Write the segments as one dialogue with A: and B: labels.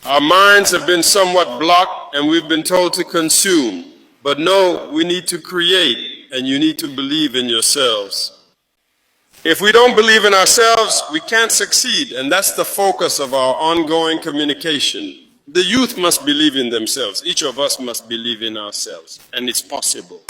A: Our minds have been somewhat blocked and we've been told to consume. But no, we need to create, and you need to believe in yourselves. If we don't believe in ourselves, we can't succeed, and that's the focus of our ongoing communication. The youth must believe in themselves. Each of us must believe in ourselves, and it's possible.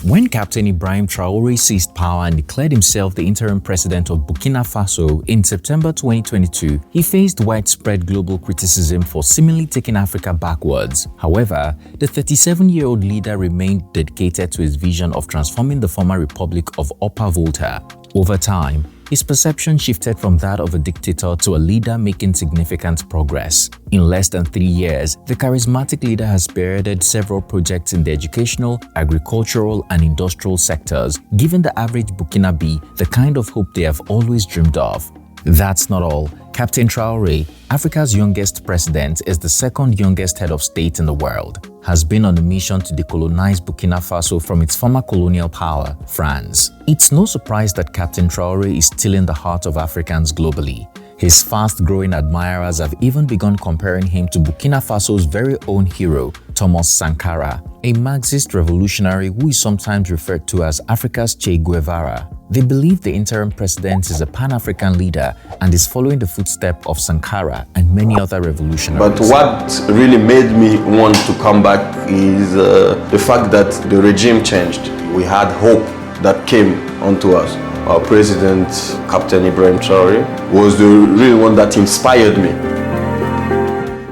B: When Captain Ibrahim Traoré seized power and declared himself the interim president of Burkina Faso in September 2022, he faced widespread global criticism for seemingly taking Africa backwards. However, the 37-year-old leader remained dedicated to his vision of transforming the former Republic of Upper Volta. Over time, his perception shifted from that of a dictator to a leader making significant progress. In less than 3 years, the charismatic leader has spearheaded several projects in the educational, agricultural, and industrial sectors, giving the average Burkinabé the kind of hope they have always dreamed of. That's not all. Captain Traoré, Africa's youngest president, is the second youngest head of state in the world, has been on a mission to decolonize Burkina Faso from its former colonial power, France. It's no surprise that Captain Traoré is still in the heart of Africans globally. His fast-growing admirers have even begun comparing him to Burkina Faso's very own hero, Thomas Sankara, a Marxist revolutionary who is sometimes referred to as Africa's Che Guevara. They believe the interim president is a Pan-African leader and is following the footsteps of Sankara and many other revolutionaries.
C: But what really made me want to come back is the fact that the regime changed. We had hope that came onto us. Our president, Captain Ibrahim Traoré, was the real one that inspired me.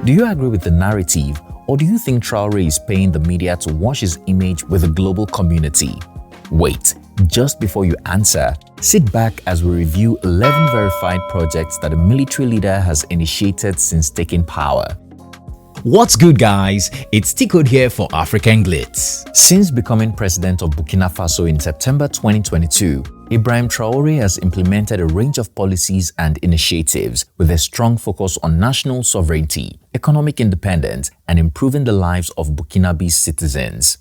B: Do you agree with the narrative, or do you think Traoré is paying the media to wash his image with the global community? Wait, just before you answer, sit back as we review 11 verified projects that a military leader has initiated since taking power.
D: What's good, guys? It's T-Code here for African Glitz.
B: Since becoming president of Burkina Faso in September 2022, Ibrahim Traoré has implemented a range of policies and initiatives with a strong focus on national sovereignty, economic independence, and improving the lives of Burkinabé's citizens.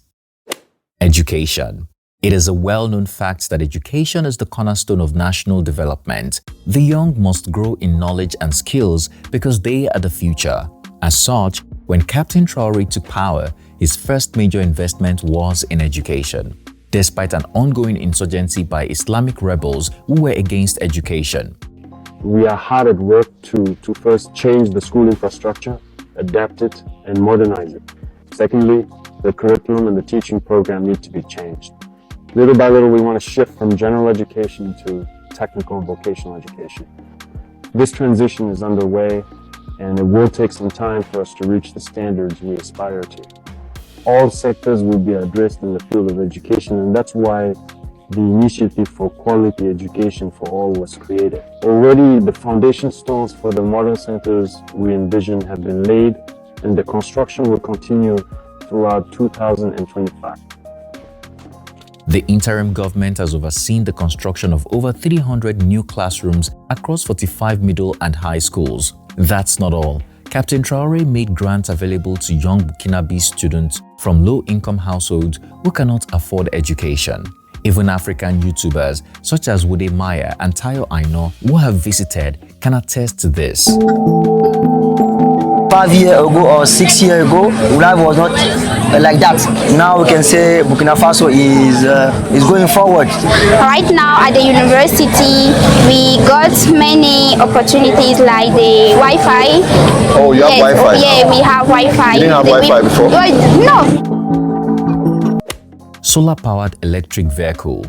B: Education. It is a well-known fact that education is the cornerstone of national development. The young must grow in knowledge and skills because they are the future. As such, when Captain Traoré took power, his first major investment was in education. Despite an ongoing insurgency by Islamic rebels who were against education.
E: We are hard at work to first change the school infrastructure, adapt it, and modernize it. Secondly, the curriculum and the teaching program need to be changed. Little by little, we want to shift from general education to technical and vocational education. This transition is underway, and it will take some time for us to reach the standards we aspire to. All sectors will be addressed in the field of education, and that's why the initiative for quality education for all was created. Already, the foundation stones for the modern centers we envision have been laid, and the construction will continue throughout 2025.
B: The interim government has overseen the construction of over 300 new classrooms across 45 middle and high schools. That's not all. Captain Traoré made grants available to young Burkinabé students from low-income households who cannot afford education. Even African YouTubers such as Wode Maya and Tayo Aino, who have visited, can attest to this.
F: 5 years ago or 6 years ago, life was not like that. Now we can say Burkina Faso is going forward.
G: Right now at the university, we got many opportunities like the Wi-Fi.
C: Oh, you have Wi-Fi?
G: Yeah, we have Wi-Fi.
C: You didn't have Wi-Fi before?
G: No.
B: Solar-powered electric vehicle.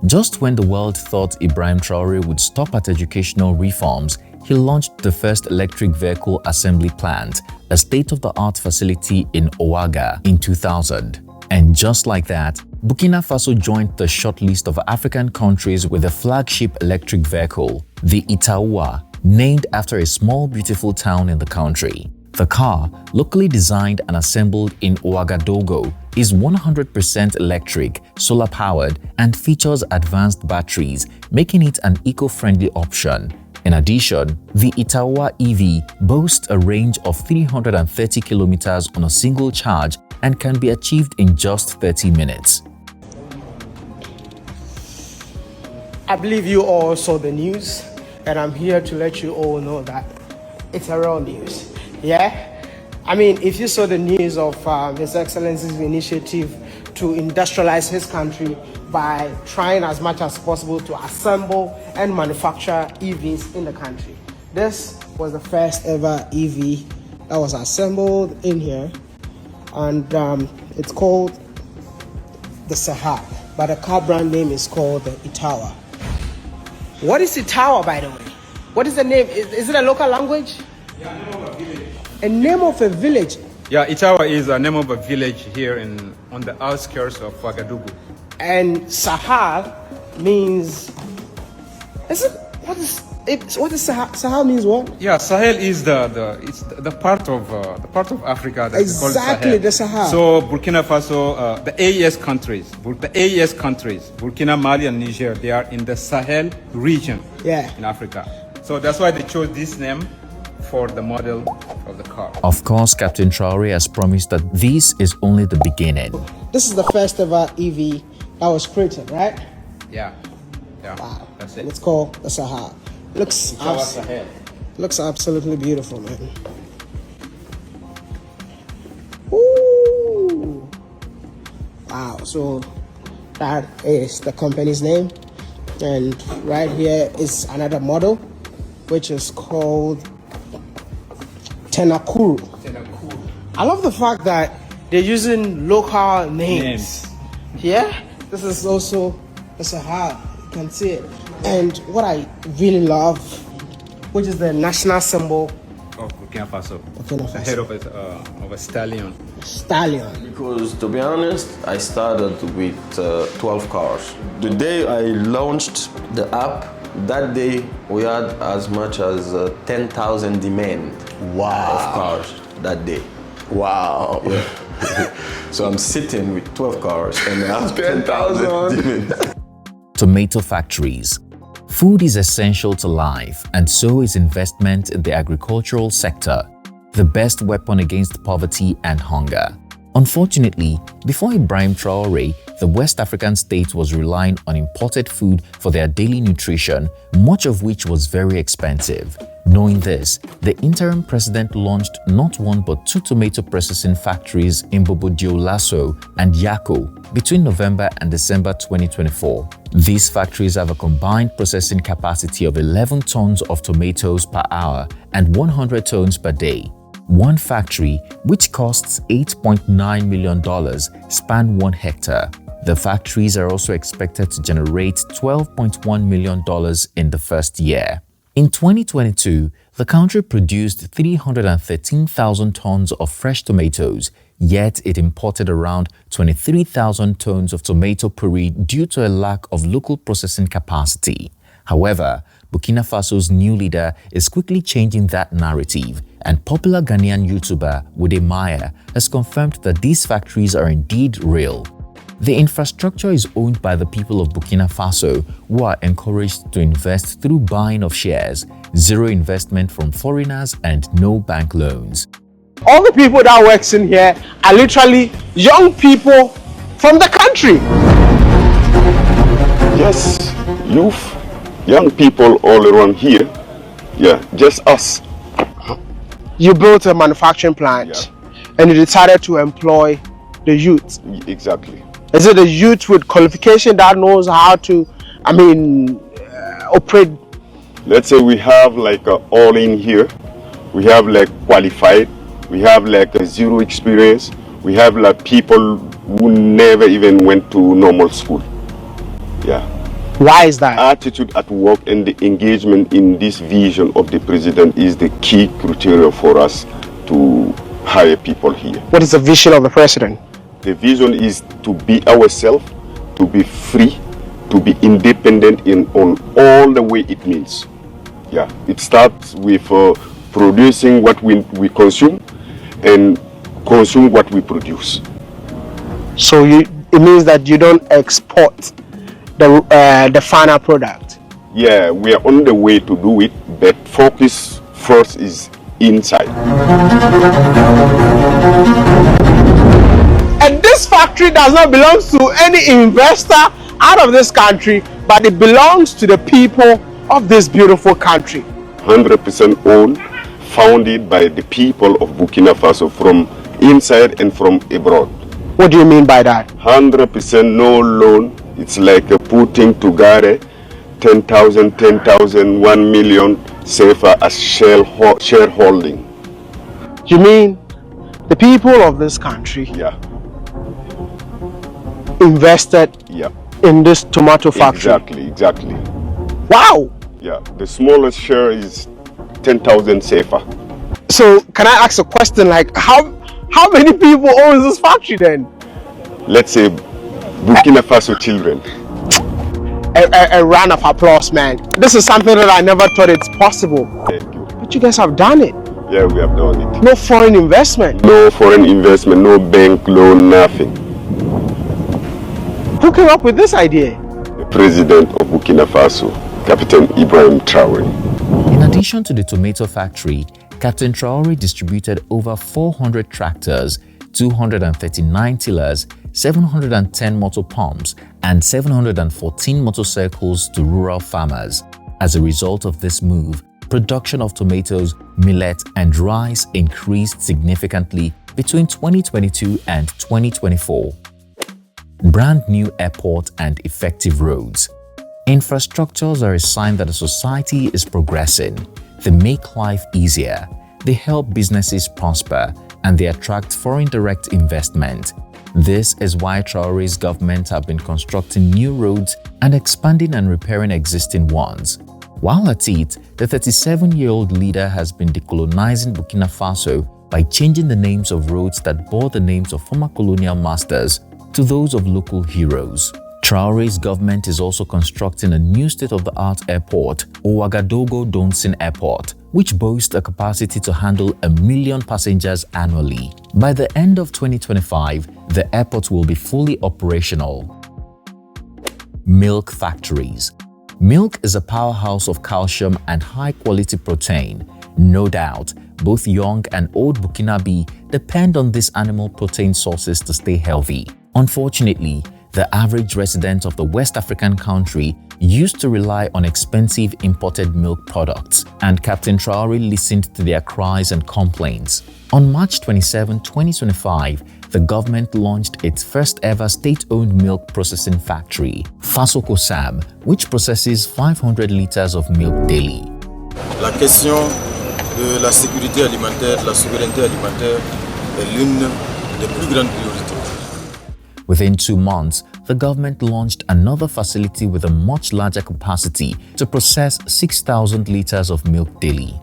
B: Just when the world thought Ibrahim Traoré would stop at educational reforms, he launched the first electric vehicle assembly plant, a state-of-the-art facility in Ouaga in 2000. And just like that, Burkina Faso joined the short list of African countries with a flagship electric vehicle, the Itaoua, named after a small beautiful town in the country. The car, locally designed and assembled in Ouagadougou, is 100% electric, solar-powered, and features advanced batteries, making it an eco-friendly option. In addition, the Itaoua EV boasts a range of 330 kilometers on a single charge and can be achieved in just 30 minutes.
H: I believe you all saw the news, and I'm here to let you all know that it's a real news. Yeah, I mean, if you saw the news of His Excellency's initiative to industrialize his country by trying as much as possible to assemble and manufacture EVs in the country. This was the first ever EV that was assembled in here, and it's called the Sahar, but the car brand name is called the Itawa. What is Itawa, by the way? What is the name? Is it a local language?
I: Yeah, name of a village.
H: A name of a village?
I: Yeah, Itawa is a name of a village here on the outskirts of Ouagadougou.
H: And Sahar means, what is Sahar? Sahar means what?
I: Yeah, Sahel is the part of Africa that's
H: exactly
I: called
H: the Sahara.
I: So Burkina Faso, the AES countries, Burkina, Mali, and Niger, they are in the Sahel region.
H: Yeah.
I: In Africa. So that's why they chose this name for the model of the car.
B: Of course, Captain Traore has promised that this is only the beginning.
H: This is the first ever EV that was created, right?
I: Yeah.
H: Wow.
I: That's it.
H: It's called the Sahar. Looks absolutely beautiful, man. Ooh. Wow. So that is the company's name, and right here is another model, which is called Tenakuru. I love the fact that they're using local names. Yeah, this is also the Sahara. You can see it. And what I really love, which is the national symbol
I: of Burkina Faso.
H: The
I: head of a stallion.
C: Because to be honest, I started with 12 cars. The day I launched the app, that day we had as much as 10,000 demand of cars that day.
J: Wow.
C: Yeah. So I'm sitting with 12 cars and I have 10,000 demand.
B: Tomato factories. Food is essential to life, and so is investment in the agricultural sector, the best weapon against poverty and hunger. Unfortunately, before Ibrahim Traore, the West African state was relying on imported food for their daily nutrition, much of which was very expensive. Knowing this, the interim president launched not one but two tomato processing factories in Bobo-Dioulasso and Yako between November and December 2024. These factories have a combined processing capacity of 11 tons of tomatoes per hour and 100 tons per day. One factory, which costs $8.9 million, span 1 hectare. The factories are also expected to generate $12.1 million in the first year. In 2022, the country produced 313,000 tons of fresh tomatoes, yet it imported around 23,000 tons of tomato puree due to a lack of local processing capacity. However, Burkina Faso's new leader is quickly changing that narrative, and popular Ghanaian YouTuber Wode Maya has confirmed that these factories are indeed real. The infrastructure is owned by the people of Burkina Faso, who are encouraged to invest through buying of shares, zero investment from foreigners, and no bank loans.
H: All the people that works in here are literally young people from the country.
J: Yes, youth, young people all around here. Yeah, just us.
H: You built a manufacturing plant, and you decided to employ the youth.
J: Exactly.
H: Is it a youth with qualification that knows how to, operate?
J: Let's say we have like all in here. We have like qualified. We have like a zero experience. We have like people who never even went to normal school. Yeah.
H: Why is that?
J: Attitude at work and the engagement in this vision of the president is the key criteria for us to hire people here.
H: What is the vision of the president?
J: The vision is to be ourselves, to be free, to be independent on all the way it means. Yeah, it starts with producing what we consume and consume what we produce.
H: So it means that you don't export the final product.
J: Yeah, we are on the way to do it, but focus first is inside.
H: And this factory does not belong to any investor out of this country, but it belongs to the people of this beautiful country.
J: 100% owned, founded by the people of Burkina Faso from inside and from abroad.
H: What do you mean by that?
J: 100% no loan. It's like putting together 10,000, 10,000, 1 million safer as shareholding.
H: You mean the people of this country invested in this tomato factory?
J: Exactly.
H: Wow!
J: Yeah, the smallest share is 10,000 safer.
H: So can I ask a question, like how many people own this factory then?
J: Let's say Burkina Faso children.
H: A round of applause, man. This is something that I never thought it's possible.
J: Thank you.
H: But you guys have done it.
J: Yeah, we have done it.
H: No foreign investment.
J: No foreign investment, no bank loan, nothing.
H: Who came up with this idea?
J: The president of Burkina Faso, Captain Ibrahim Traore.
B: In addition to the tomato factory, Captain Traore distributed over 400 tractors, 239 tillers, 710 motor pumps, and 714 motorcycles to rural farmers. As a result of this move, production of tomatoes, millet, and rice increased significantly between 2022 and 2024. Brand new airport and effective roads. Infrastructures are a sign that a society is progressing. They make life easier, they help businesses prosper, and they attract foreign direct investment. This is why Traore's government have been constructing new roads and expanding and repairing existing ones. While at it, the 37-year-old leader has been decolonizing Burkina Faso by changing the names of roads that bore the names of former colonial masters to those of local heroes. Traore's government is also constructing a new state-of-the-art airport, Ouagadougou Donsin Airport, which boasts a capacity to handle 1 million passengers annually. By the end of 2025, the airport will be fully operational. Milk factories. Milk is a powerhouse of calcium and high-quality protein. No doubt, both young and old Burkinabé depend on these animal protein sources to stay healthy. Unfortunately, the average resident of the West African country used to rely on expensive imported milk products, and Captain Traore listened to their cries and complaints. On March 27, 2025, the government launched its first ever state-owned milk processing factory, Faso Kosam, which processes 500 liters of milk daily.
K: La question de la sécurité alimentaire, de la souveraineté alimentaire est l'une des plus grandes priorités.
B: Within 2 months, the government launched another facility with a much larger capacity to process 6,000 liters of milk daily.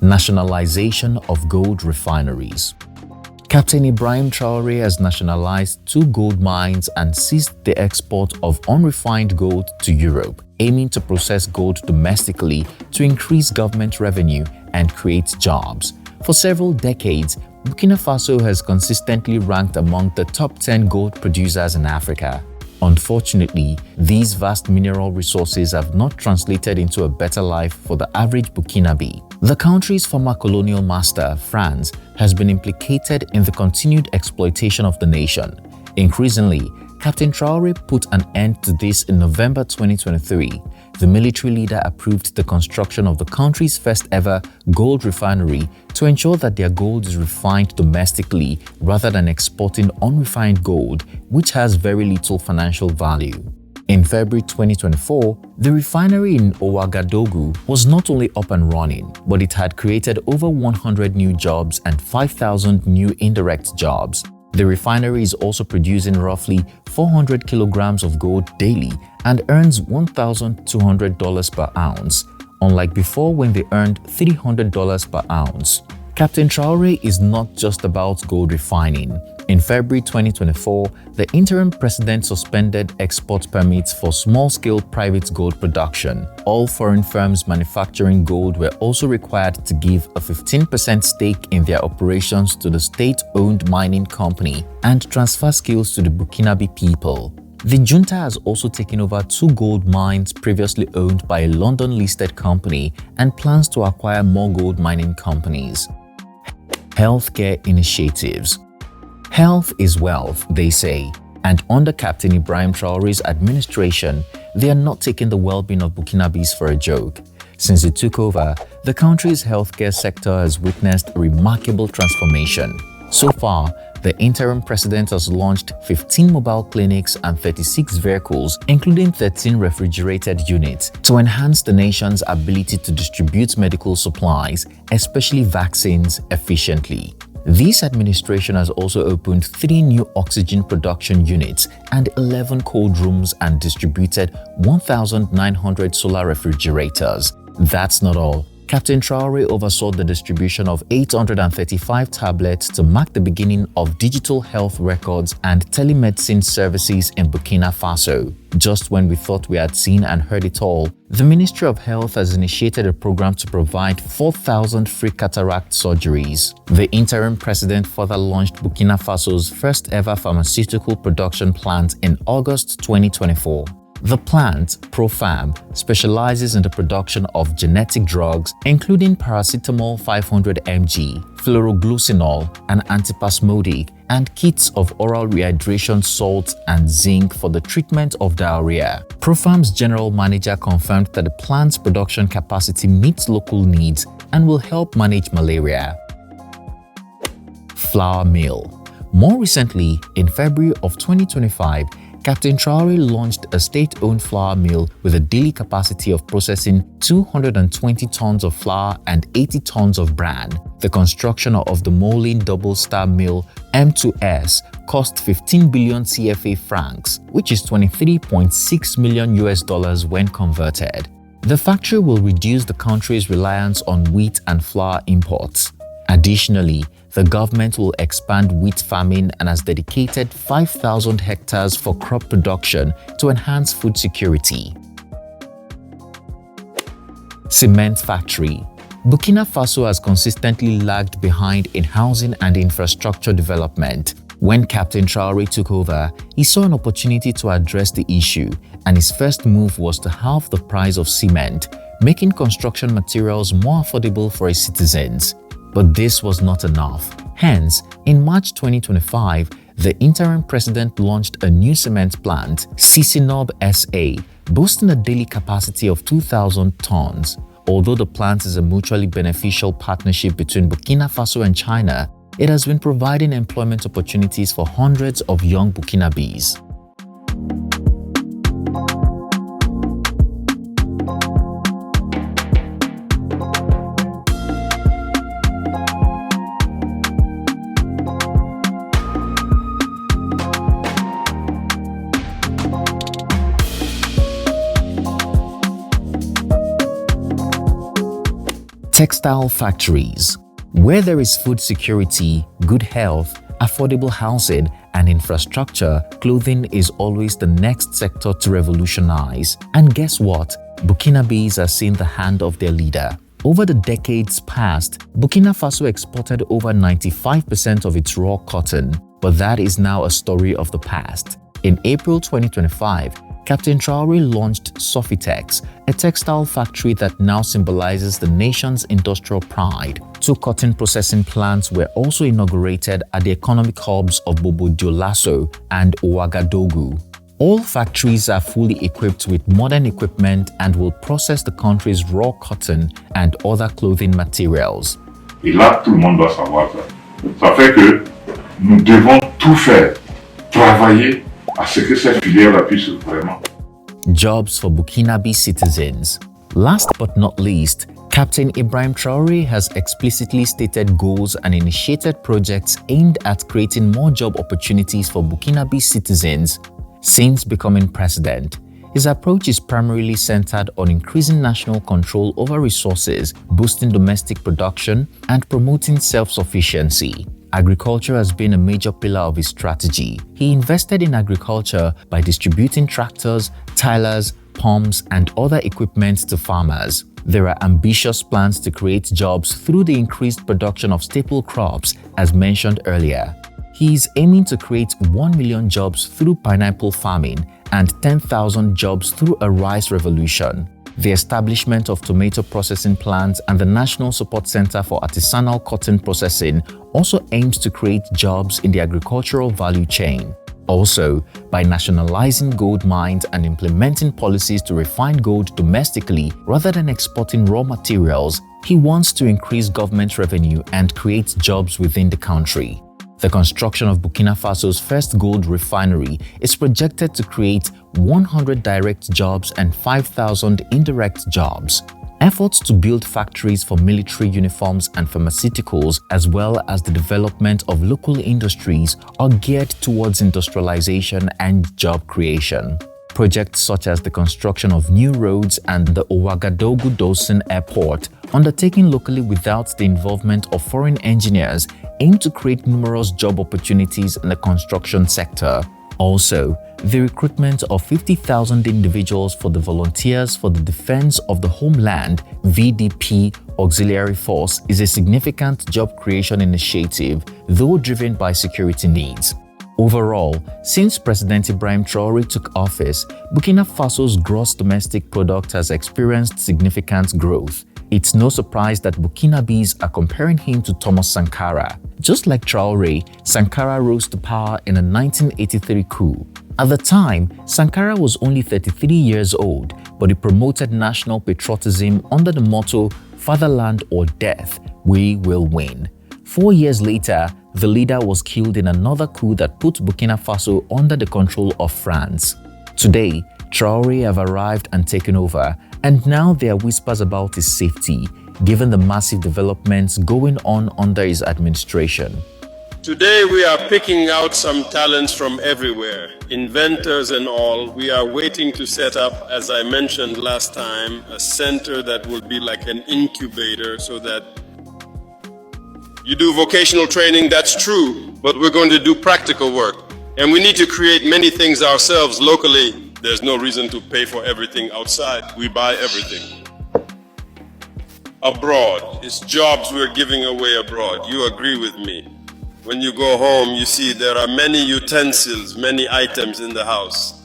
B: Nationalization of gold refineries. Captain Ibrahim Traoré has nationalized 2 gold mines and ceased the export of unrefined gold to Europe, aiming to process gold domestically to increase government revenue and create jobs. For several decades, Burkina Faso has consistently ranked among the top 10 gold producers in Africa. Unfortunately, these vast mineral resources have not translated into a better life for the average Burkinabé. The country's former colonial master, France, has been implicated in the continued exploitation of the nation. Increasingly, Captain Traoré put an end to this in November 2023. The military leader approved the construction of the country's first ever gold refinery to ensure that their gold is refined domestically rather than exporting unrefined gold, which has very little financial value. In February 2024, the refinery in Ouagadougou was not only up and running, but it had created over 100 new jobs and 5,000 new indirect jobs. The refinery is also producing roughly 400 kilograms of gold daily and earns $1,200 per ounce, unlike before when they earned $300 per ounce. Captain Traoré is not just about gold refining. In February 2024, the interim president suspended export permits for small-scale private gold production. All foreign firms manufacturing gold were also required to give a 15% stake in their operations to the state-owned mining company and transfer skills to the Burkinabé people. The junta has also taken over 2 gold mines previously owned by a London-listed company and plans to acquire more gold mining companies. Healthcare initiatives. Health is wealth, they say, and under Captain Ibrahim Traoré's administration, they are not taking the well-being of Burkinabés for a joke. Since it took over, the country's healthcare sector has witnessed a remarkable transformation. So far, the interim president has launched 15 mobile clinics and 36 vehicles, including 13 refrigerated units, to enhance the nation's ability to distribute medical supplies, especially vaccines, efficiently. This administration has also opened 3 new oxygen production units and 11 cold rooms and distributed 1,900 solar refrigerators. That's not all. Captain Traore oversaw the distribution of 835 tablets to mark the beginning of digital health records and telemedicine services in Burkina Faso. Just when we thought we had seen and heard it all, the Ministry of Health has initiated a program to provide 4,000 free cataract surgeries. The interim president further launched Burkina Faso's first ever pharmaceutical production plant in August 2024. The plant, ProFarm, specializes in the production of genetic drugs including paracetamol 500 mg, fluoroglucinol, an antispasmodic, and kits of oral rehydration salts and zinc for the treatment of diarrhea. ProFarm's general manager confirmed that the plant's production capacity meets local needs and will help manage malaria. Flour mill. More recently, in February of 2025, Captain Traore launched a state-owned flour mill with a daily capacity of processing 220 tons of flour and 80 tons of bran. The construction of the Moulin double-star mill M2S cost 15 billion CFA francs, which is $23.6 million when converted. The factory will reduce the country's reliance on wheat and flour imports. Additionally, the government will expand wheat farming and has dedicated 5,000 hectares for crop production to enhance food security. Cement factory. Burkina Faso has consistently lagged behind in housing and infrastructure development. When Captain Traore took over, he saw an opportunity to address the issue, and his first move was to halve the price of cement, making construction materials more affordable for his citizens. But this was not enough. Hence, in March 2025, the interim president launched a new cement plant, Sisinob SA, boasting a daily capacity of 2,000 tons. Although the plant is a mutually beneficial partnership between Burkina Faso and China, it has been providing employment opportunities for hundreds of young Burkinabés. Textile factories. Where there is food security, good health, affordable housing, and infrastructure, clothing is always the next sector to revolutionize. And guess what? Burkinabés are seeing the hand of their leader. Over the decades past, Burkina Faso exported over 95% of its raw cotton, but that is now a story of the past. In April 2025, Captain Traore launched Sofitex, a textile factory that now symbolizes the nation's industrial pride. 2 cotton processing plants were also inaugurated at the economic hubs of Bobo-Dioulasso and Ouagadougou. All factories are fully equipped with modern equipment and will process the country's raw cotton and other clothing materials.
L: Et là, tout le monde doit savoir ça. Ça fait que nous devons tout faire, travailler à ce que cette filière puisse vraiment.
B: Jobs for Burkinabé citizens. Last but not least, Captain Ibrahim Traoré has explicitly stated goals and initiated projects aimed at creating more job opportunities for Burkinabé citizens. Since becoming president, his approach is primarily centered on increasing national control over resources, boosting domestic production, and promoting self-sufficiency. Agriculture has been a major pillar of his strategy. He invested in agriculture by distributing tractors, tilers, pumps, and other equipment to farmers. There are ambitious plans to create jobs through the increased production of staple crops, as mentioned earlier. He is aiming to create 1 million jobs through pineapple farming and 10,000 jobs through a rice revolution. The establishment of tomato processing plants and the National Support Center for Artisanal Cotton Processing also aims to create jobs in the agricultural value chain. Also, by nationalizing gold mines and implementing policies to refine gold domestically rather than exporting raw materials, he wants to increase government revenue and create jobs within the country. The construction of Burkina Faso's first gold refinery is projected to create 100 direct jobs and 5,000 indirect jobs. Efforts to build factories for military uniforms and pharmaceuticals, as well as the development of local industries, are geared towards industrialization and job creation. Projects such as the construction of new roads and the Ouagadougou-Dawson Airport, undertaken locally without the involvement of foreign engineers, aim to create numerous job opportunities in the construction sector. Also, the recruitment of 50,000 individuals for the Volunteers for the Defense of the Homeland (VDP) Auxiliary Force is a significant job creation initiative, though driven by security needs. Overall, since President Ibrahim Traore took office, Burkina Faso's gross domestic product has experienced significant growth. It's no surprise that Burkinabés are comparing him to Thomas Sankara. Just like Traore, Sankara rose to power in a 1983 coup. At the time, Sankara was only 33 years old, but he promoted national patriotism under the motto, "Fatherland or death, we will win." 4 years later, the leader was killed in another coup that put Burkina Faso under the control of France. Today, Traore have arrived and taken over, and now there are whispers about his safety, given the massive developments going on under his administration.
A: Today we are picking out some talents from everywhere, inventors and all. We are waiting to set up, as I mentioned last time, a center that will be like an incubator so that you do vocational training, that's true, but we're going to do practical work. And we need to create many things ourselves locally. There's no reason to pay for everything outside. We buy everything. Abroad, it's jobs we're giving away abroad. You agree with me. When you go home, you see there are many utensils, many items in the house.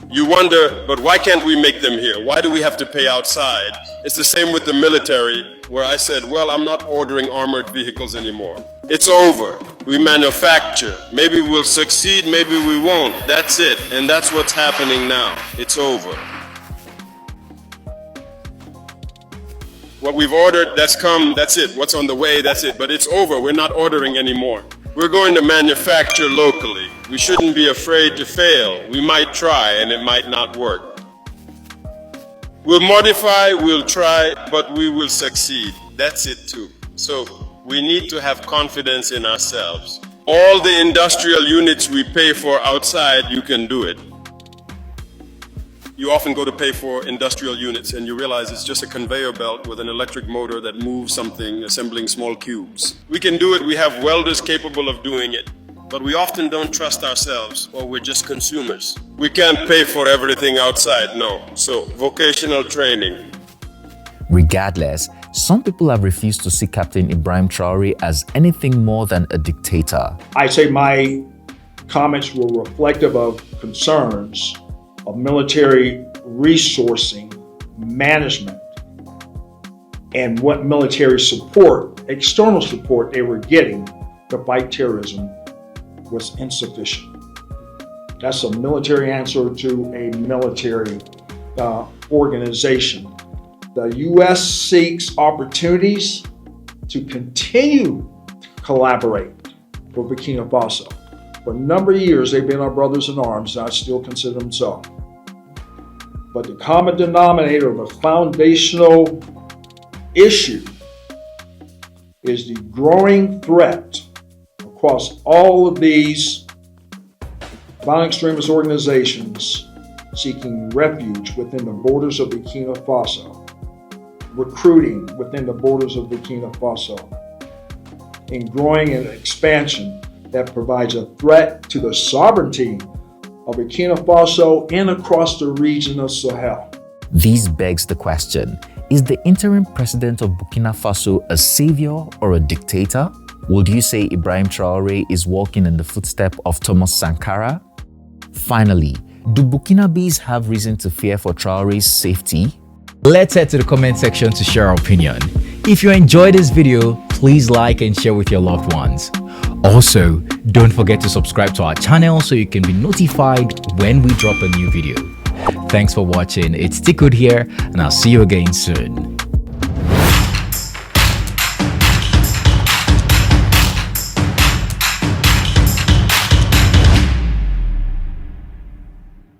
A: You wonder, but why can't we make them here? Why do we have to pay outside? It's the same with the military, where I said, well, I'm not ordering armored vehicles anymore. It's over. We manufacture. Maybe we'll succeed, maybe we won't. That's it. And that's what's happening now. It's over. What we've ordered, that's come, that's it. What's on the way, that's it. But it's over. We're not ordering anymore. We're going to manufacture locally. We shouldn't be afraid to fail. We might try and it might not work. We'll modify, we'll try, but we will succeed. That's it too. So we need to have confidence in ourselves. All the industrial units we pay for outside, you can do it. You often go to pay for industrial units and you realize it's just a conveyor belt with an electric motor that moves something, assembling small cubes. We can do it, we have welders capable of doing it, but we often don't trust ourselves, or we're just consumers. We can't pay for everything outside, no. So, vocational training.
B: Regardless, some people have refused to see Captain Ibrahim Traore as anything more than a dictator.
M: I say my comments were reflective of concerns of military resourcing, management, and what military support, external support they were getting to fight terrorism was insufficient. That's a military answer to a military organization. The U.S. seeks opportunities to continue to collaborate with Burkina Faso. For a number of years, they've been our brothers in arms, and I still consider them so. But the common denominator of a foundational issue is the growing threat across all of these violent extremist organizations seeking refuge within the borders of Burkina Faso, recruiting within the borders of Burkina Faso, and growing an expansion that provides a threat to the sovereignty of Burkina Faso and across the region of Sahel.
B: This begs the question, is the interim president of Burkina Faso a savior or a dictator? Would you say Ibrahim Traore is walking in the footsteps of Thomas Sankara? Finally, do Burkinabés have reason to fear for Traore's safety?
D: Let's head to the comment section to share our opinion. If you enjoyed this video, please like and share with your loved ones. Also, Don't forget to subscribe to our channel so you can be notified when we drop a new video. Thanks for watching. It's Tikkud here, and I'll see you again soon.